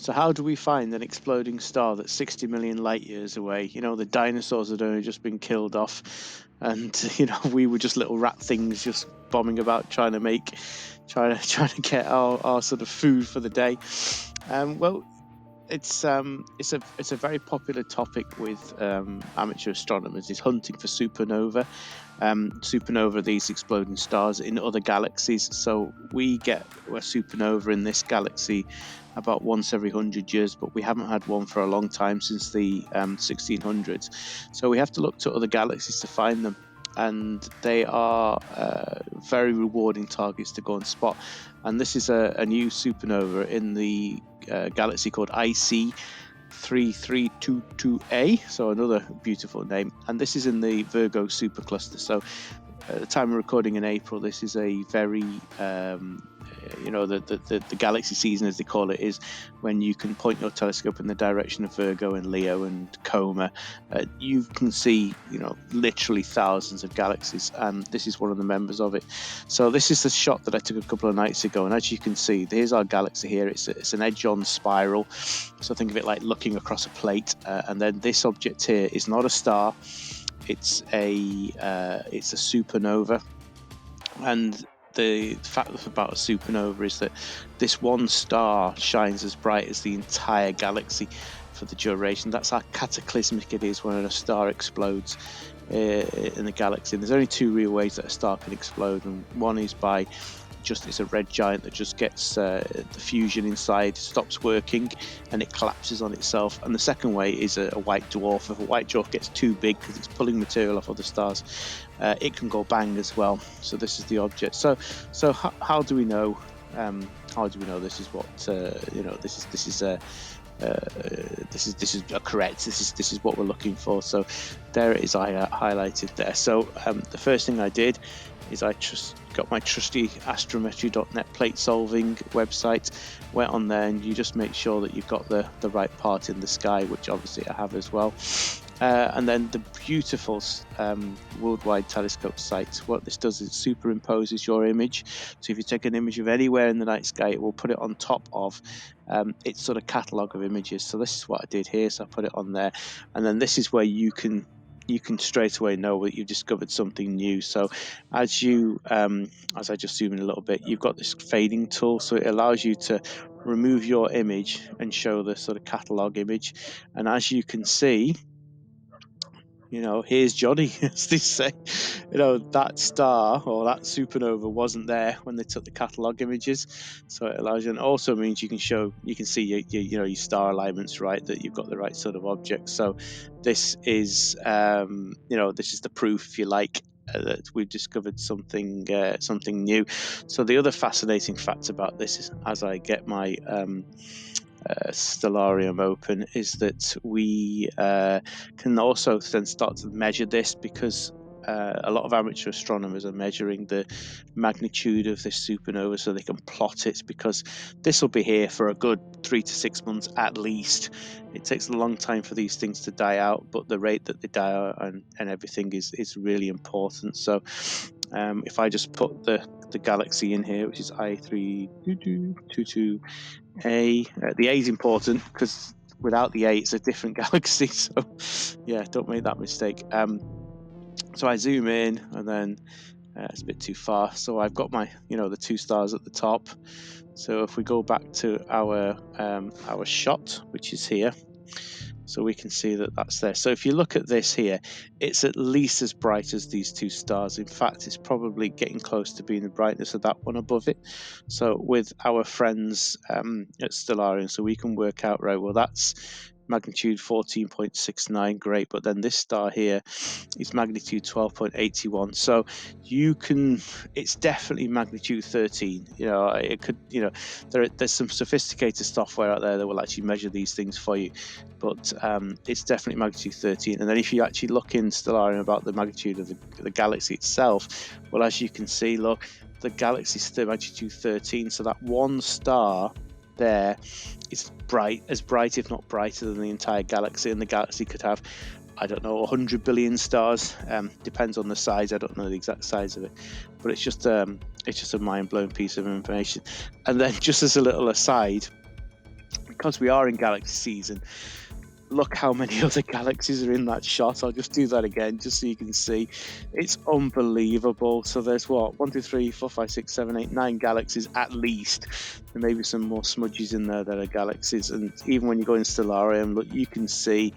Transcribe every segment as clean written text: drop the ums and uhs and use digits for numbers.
So how do we find an exploding star that's 60 million light years away? You know, the dinosaurs had only just been killed off, and you know, we were just little rat things just bombing about trying to get our sort of food for the day. Well, it's a very popular topic with amateur astronomers, is hunting for supernova. Supernova are these exploding stars in other galaxies. So we get a supernova in this galaxy about once every 100 years, but we haven't had one for a long time, since the 1600s. So we have to look to other galaxies to find them, and they are very rewarding targets to go and spot. And this is a new supernova in the galaxy called IC3322A, so another beautiful name, and this is in the Virgo supercluster. So at the time of recording in April, this is a very the galaxy season, as they call it, is when you can point your telescope in the direction of Virgo and Leo and Coma. You can see, literally thousands of galaxies, and this is one of the members of it. So this is the shot that I took a couple of nights ago, and as you can see, here's our galaxy here. It's an edge-on spiral, so think of it like looking across a plate, and then this object here is not a star. It's a supernova, and the fact about a supernova is that this one star shines as bright as the entire galaxy for the duration. That's how cataclysmic it is when a star explodes in the galaxy. And there's only two real ways that a star can explode, and one is by it's a red giant that just gets the fusion inside stops working and it collapses on itself. And the second way is a white dwarf. If a white dwarf gets too big because it's pulling material off other stars, it can go bang as well. So this is the object. So how do we know? How do we know this is what this is correct? This is what we're looking for. So there it is. I highlighted there. So the first thing I did is I just got my trusty astrometry.net plate solving website, went on there, and you just make sure that you've got the right part in the sky, which obviously I have as well. And then the beautiful worldwide telescope site, what this does is it superimposes your image. So if you take an image of anywhere in the night sky, it will put it on top of its sort of catalogue of images. So this is what I did here. So I put it on there, and then this is where you can straight away know that you've discovered something new. So as I just zoom in a little bit, you've got this fading tool, so it allows you to remove your image and show the sort of catalogue image. And as you can see, here's Johnny, as they say. That star or that supernova wasn't there when they took the catalogue images, so it allows you, and also means you can see your star alignments right, that you've got the right sort of object. So this is this is the proof, if you like, that we've discovered something new. So the other fascinating fact about this is, as I get my Stellarium open, is that we can also then start to measure this, because a lot of amateur astronomers are measuring the magnitude of this supernova so they can plot it, because this will be here for a good 3 to 6 months at least. It takes a long time for these things to die out, but the rate that they die out and everything is really important. So if I just put the galaxy in here, which is I32222A, the A is important because without the A it's a different galaxy, so yeah, don't make that mistake. So I zoom in, and then it's a bit too far, so I've got my the two stars at the top. So if we go back to our shot, which is here, so we can see that that's there. So if you look at this here, it's at least as bright as these two stars. In fact, it's probably getting close to being the brightness of that one above it. So with our friends at Stellarium, so we can work out, right, well, that's magnitude 14.69, great, but then this star here is magnitude 12.81, so it's definitely magnitude 13. It could, there's some sophisticated software out there that will actually measure these things for you, but it's definitely magnitude 13. And then if you actually look in Stellarium about the magnitude of the galaxy itself, well, as you can see, look, the galaxy is still magnitude 13, so that one star there is as bright if not brighter than the entire galaxy, and the galaxy could have, I don't know, 100 billion stars. Depends on the size. I don't know the exact size of it, but it's just a mind-blowing piece of information. And then, just as a little aside, because we are in galaxy season, look how many other galaxies are in that shot. I'll just do that again just so you can see. It's unbelievable. So there's what, 1, 2, 3, 4, 5, 6, 7, 8, 9 galaxies at least. There may be some more smudges in there that are galaxies. And even when you go in Stellarium, look, you can see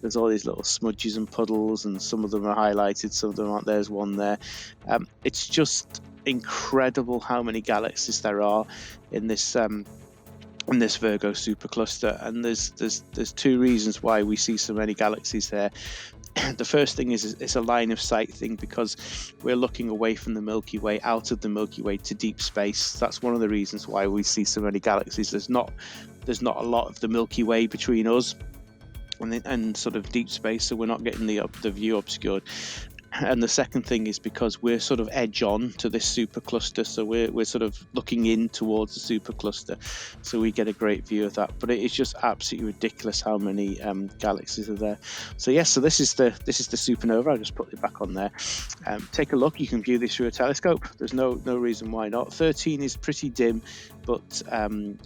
there's all these little smudges and puddles, and some of them are highlighted, some of them aren't. There's one there. It's just incredible how many galaxies there are in this Virgo supercluster, and there's two reasons why we see so many galaxies there. The first thing is it's a line of sight thing, because we're looking away from the Milky Way, out of the Milky Way to deep space. That's one of the reasons why we see so many galaxies. There's not a lot of the Milky Way between us and sort of deep space, so we're not getting the view obscured. And the second thing is because we're sort of edge on to this supercluster, so we're sort of looking in towards the supercluster, so we get a great view of that. But it is just absolutely ridiculous how many galaxies are there. So yes, so this is the supernova. I'll just put it back on there. Take a look. You can view this through a telescope. There's no reason why not. 13 is pretty dim, but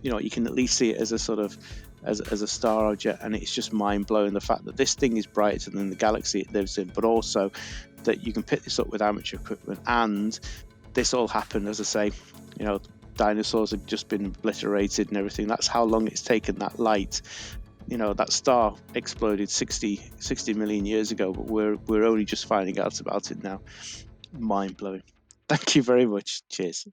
you can at least see it as a sort of as a star object, and it's just mind-blowing the fact that this thing is brighter than the galaxy it lives in, but also that you can pick this up with amateur equipment. And this all happened, as I say, dinosaurs have just been obliterated and everything. That's how long it's taken that light. That star exploded 60 million years ago, but we're only just finding out about it now. Mind-blowing. Thank you very much. Cheers.